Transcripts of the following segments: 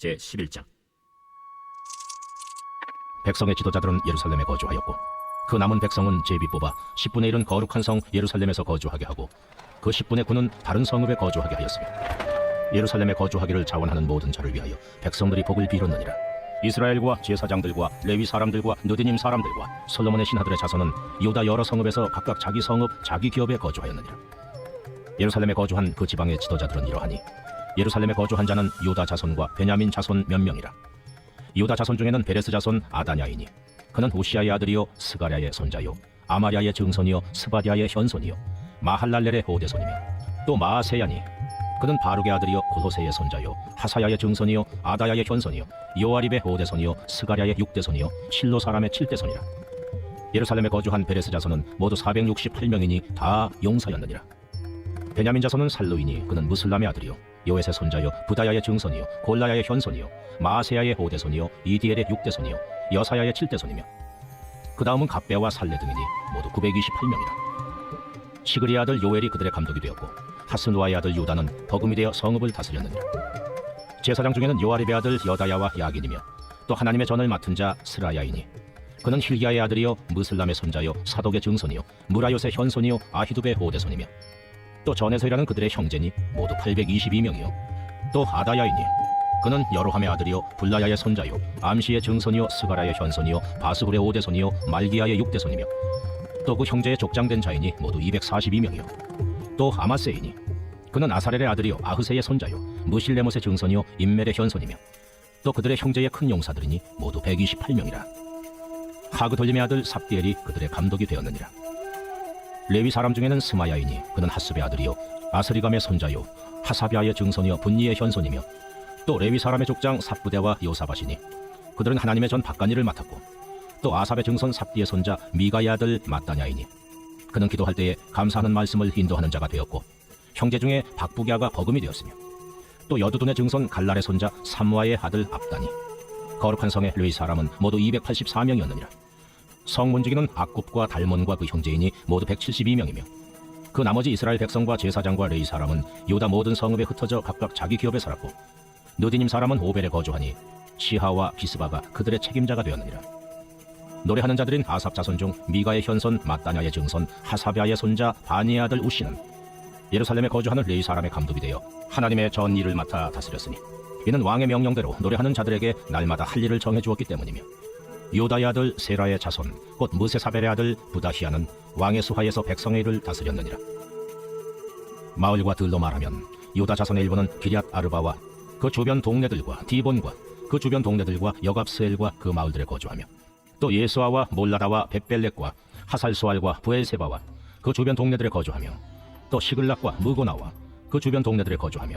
제11장. 백성의 지도자들은 예루살렘에 거주하였고 그 남은 백성은 제비 뽑아 10분의 1은 거룩한 성 예루살렘에서 거주하게 하고 그 10분의 9는 다른 성읍에 거주하게 하였으며 예루살렘에 거주하기를 자원하는 모든 자를 위하여 백성들이 복을 빌었느니라. 이스라엘과 제사장들과 레위 사람들과 느디님 사람들과 솔로몬의 신하들의 자손은 유다 여러 성읍에서 각각 자기 성읍 자기 기업에 거주하였느니라. 예루살렘에 거주한 그 지방의 지도자들은 이러하니 예루살렘에 거주한 자는 유다 자손과 베냐민 자손 몇 명이라. 유다 자손 중에는 베레스 자손 아다냐이니 그는 우시아의 아들이요 스가랴의 손자요 아마랴의 증손이요 스바디아의 현손이요 마할랄렐의 호대손이며 또 마아세야니 그는 바룩의 아들이요 고호세의 손자요 하사야의 증손이요 아다야의 현손이요 요아립의 호대손이요 스가랴의 육대손이요 실로 사람의 칠대손이라. 예루살렘에 거주한 베레스 자손은 모두 468명이니 다 용사였느니라. 베냐민 자손은 살루이니 그는 무슬람의 아들이요 요엣의 손자요 부다야의 증손이요 골라야의 현손이요 마아세야의 호대손이요 이디엘의 육대손이요 여사야의 칠대손이며 그 다음은 갑배와 살레 등이니 모두 928명이라. 시그리의 아들 요엘이 그들의 감독이 되었고 하스누아의 아들 유다는 버금이 되어 성읍을 다스렸느니라. 제사장 중에는 요아립의 아들 여다야와 야긴이며 또 하나님의 전을 맡은 자 스라야이니 그는 힐기야의 아들이요 무슬람의 손자요 사독의 증손이요 무라요의 현손이요 아히두베의 호대손이며 또 전에서 일하는 그들의 형제니 모두 822명이요 또 아다야이니 그는 여로함의 아들이요 불라야의 손자요 암시의 증손이요 스가라의 현손이요 바스굴의 오대손이요 말기야의 육대손이며 또 그 형제의 족장된 자이니 모두 242명이요 또 아마세이니 그는 아사렐의 아들이요 아흐세의 손자요 무실레못의 증손이요 임멜의 현손이며 또 그들의 형제의 큰 용사들이니 모두 128명이라. 하그돌림의 아들 삽디엘이 그들의 감독이 되었느니라. 레위 사람 중에는 스마야이니 그는 하스베의 아들이요 아스리감의 손자요 하사비아의 증손이요 분니의 현손이며 또 레위 사람의 족장 삽부대와 요사바시니 그들은 하나님의 전 박간일을 맡았고 또 아삽의 증손 삽디의 손자 미가의 아들 마따냐이니 그는 기도할 때에 감사하는 말씀을 인도하는 자가 되었고 형제 중에 박부기아가 버금이 되었으며 또 여두둔의 증손 갈랄의 손자 삼와의 아들 압다니 거룩한 성의 레위 사람은 모두 284명이었느니라. 성문지기는 악굽과 달몬과 그 형제이니 모두 172명이며 그 나머지 이스라엘 백성과 제사장과 레위 사람은 유다 모든 성읍에 흩어져 각각 자기 기업에 살았고 느디님 사람은 오벨에 거주하니 시하와 비스바가 그들의 책임자가 되었느니라. 노래하는 자들인 아삽 자손 중 미가의 현손 마따냐의 증손 하사비아의 손자 바니의 아들 우시는 예루살렘에 거주하는 레위 사람의 감독이 되어 하나님의 전 일을 맡아 다스렸으니 이는 왕의 명령대로 노래하는 자들에게 날마다 할 일을 정해 주었기 때문이며 유다의 아들 세라의 자손 곧 무세사벨의 아들 부다히아는 왕의 수하에서 백성의 일을 다스렸느니라. 마을과 들로 말하면 유다 자손의 일부는 기럇 아르바와 그 주변 동네들과 디본과 그 주변 동네들과 여갑스엘과 그 마을들에 거주하며 또 예수아와 몰라다와 벳벨렉과 하살수알과 부엘세바와 그 주변 동네들에 거주하며 또 시글락과 무고나와 그 주변 동네들에 거주하며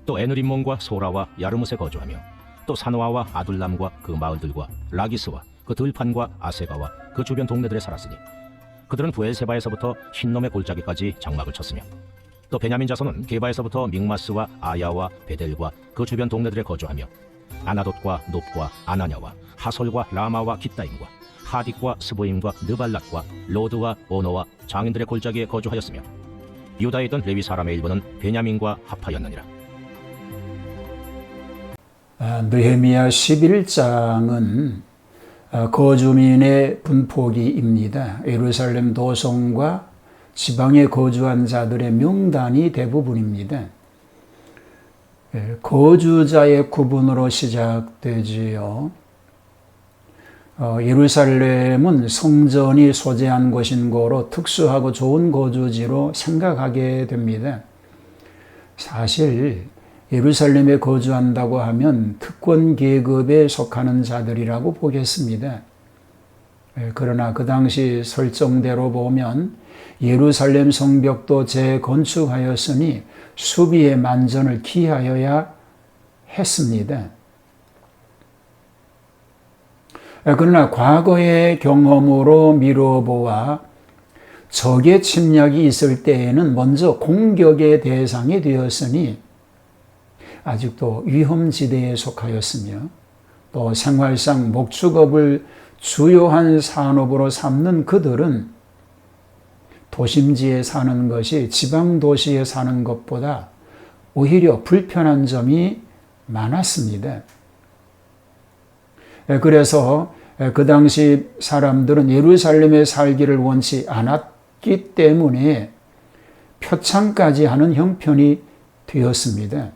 또 에느림몬과 소라와 야르뭇에 거주하며 또 사노아와 아둘람과 그 마을들과 라기스와 그 들판과 아세가와 그 주변 동네들에 살았으니 그들은 부엘세바에서부터 흰놈의 골짜기까지 장막을 쳤으며 또 베냐민 자손은 게바에서부터 믹마스와 아야와 베델과 그 주변 동네들에 거주하며 아나돗과 높과 아나냐와 하솔과 라마와 기따임과 하딕과 스보임과 느발랏과 로드와 오노와 장인들의 골짜기에 거주하였으며 유다에 있던 레위 사람의 일부는 베냐민과 합하였느니라. 느헤미야 11장은 거주민의 분포기입니다. 예루살렘 도성과 지방에 거주한 자들의 명단이 대부분입니다. 거주자의 구분으로 시작되지요. 예루살렘은 성전이 소재한 곳인 거로 특수하고 좋은 거주지로 생각하게 됩니다. 사실 예루살렘에 거주한다고 하면 특권 계급에 속하는 자들이라고 보겠습니다. 그러나 그 당시 설정대로 보면 예루살렘 성벽도 재건축하였으니 수비의 만전을 기하여야 했습니다. 그러나 과거의 경험으로 미뤄보아 적의 침략이 있을 때에는 먼저 공격의 대상이 되었으니 아직도 위험지대에 속하였으며 또 생활상 목축업을 주요한 산업으로 삼는 그들은 도심지에 사는 것이 지방 도시에 사는 것보다 오히려 불편한 점이 많았습니다. 그래서 그 당시 사람들은 예루살렘에 살기를 원치 않았기 때문에 표창까지 하는 형편이 되었습니다.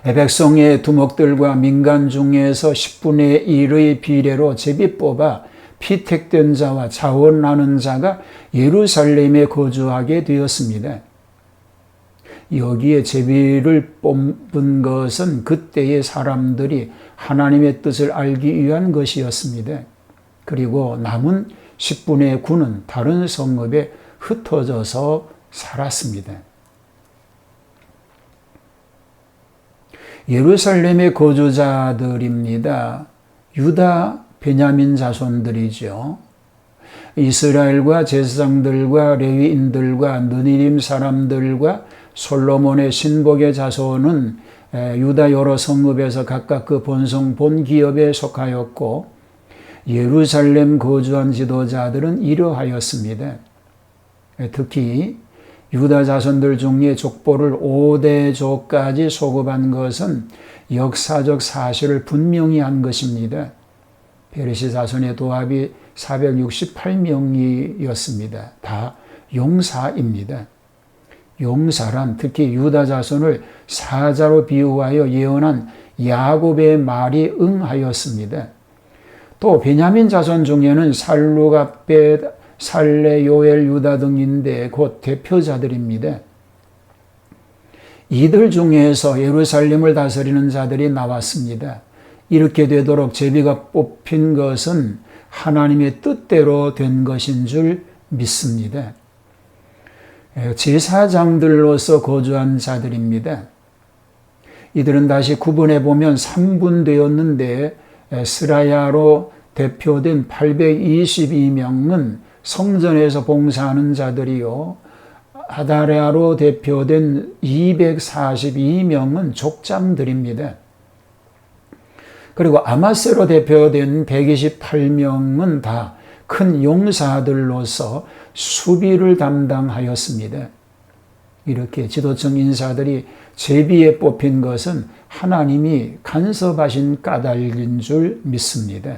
백성의 두목들과 민간 중에서 10분의 1의 비례로 제비 뽑아 피택된 자와 자원하는 자가 예루살렘에 거주하게 되었습니다. 여기에 제비를 뽑은 것은 그때의 사람들이 하나님의 뜻을 알기 위한 것이었습니다. 그리고 남은 10분의 9는 다른 성읍에 흩어져서 살았습니다. 예루살렘의 거주자들입니다. 유다, 베냐민 자손들이죠. 이스라엘과 제사장들과 레위인들과 느니림 사람들과 솔로몬의 신복의 자손은 유다 여러 성읍에서 각각 그 본성 본기업에 속하였고, 예루살렘 거주한 지도자들은 이러하였습니다. 특히 유다 자손들 중에 족보를 5대조까지 소급한 것은 역사적 사실을 분명히 한 것입니다. 베르시 자손의 도합이 468명이었습니다. 다 용사입니다. 용사란 특히 유다 자손을 사자로 비유하여 예언한 야곱의 말이 응하였습니다. 또 베냐민 자손 중에는 살루갑벳, 살레, 요엘, 유다 등인데 곧 대표자들입니다. 이들 중에서 예루살렘을 다스리는 자들이 나왔습니다. 이렇게 되도록 제비가 뽑힌 것은 하나님의 뜻대로 된 것인 줄 믿습니다. 제사장들로서 거주한 자들입니다. 이들은 다시 구분해 보면 3분되었는데 스라야로 대표된 822명은 성전에서 봉사하는 자들이요, 아다랴로 대표된 242명은 족장들입니다. 그리고 아마세로 대표된 128명은 다 큰 용사들로서 수비를 담당하였습니다. 이렇게 지도층 인사들이 제비에 뽑힌 것은 하나님이 간섭하신 까닭인 줄 믿습니다.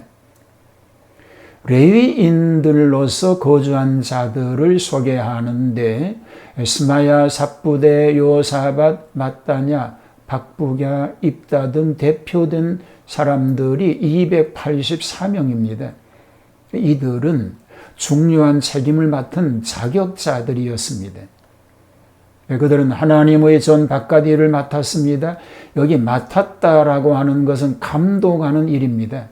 레위인들로서 거주한 자들을 소개하는데 스마야, 삽부대, 요사밧, 마따냐, 박부랴, 입다 등 대표된 사람들이 284명입니다. 이들은 중요한 책임을 맡은 자격자들이었습니다. 그들은 하나님의 전 바깥 일을 맡았습니다. 여기 맡았다라고 하는 것은 감독하는 일입니다.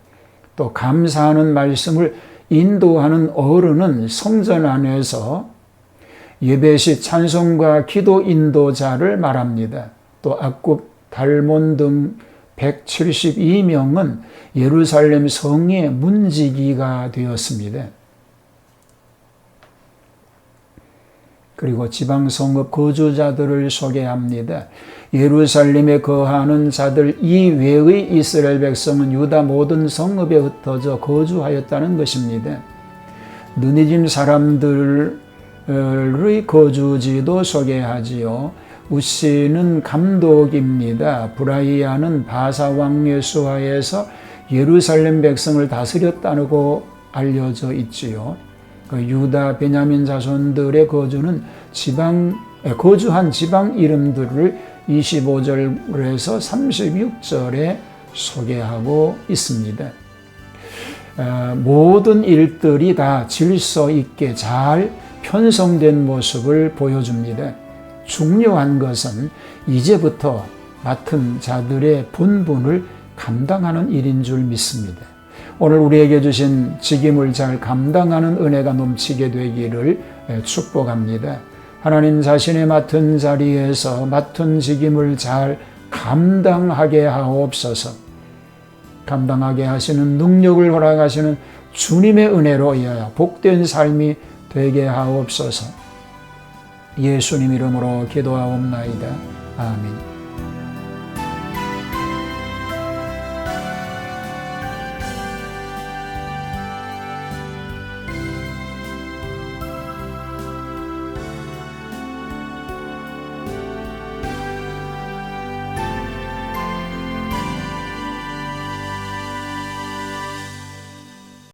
또 감사하는 말씀을 인도하는 어른은 성전 안에서 예배 시 찬송과 기도 인도자를 말합니다. 또 악굽, 달몬 등 172명은 예루살렘 성의 문지기가 되었습니다. 그리고 지방 성읍 거주자들을 소개합니다. 예루살렘에 거하는 자들 이외의 이스라엘 백성은 유다 모든 성읍에 흩어져 거주하였다는 것입니다. 느니짐 사람들의 거주지도 소개하지요. 우시는 감독입니다. 브라이아는 바사 왕의 수하에서 예루살렘 백성을 다스렸다고 알려져 있지요. 유다, 베냐민 자손들의 거주한 지방 이름들을 25절에서 36절에 소개하고 있습니다. 모든 일들이 다 질서 있게 잘 편성된 모습을 보여줍니다. 중요한 것은 이제부터 맡은 자들의 본분을 감당하는 일인 줄 믿습니다. 오늘 우리에게 주신 직임을 잘 감당하는 은혜가 넘치게 되기를 축복합니다. 하나님 자신의 맡은 자리에서 맡은 직임을 잘 감당하게 하옵소서. 감당하게 하시는 능력을 허락하시는 주님의 은혜로 인하여 복된 삶이 되게 하옵소서. 예수님 이름으로 기도하옵나이다. 아멘.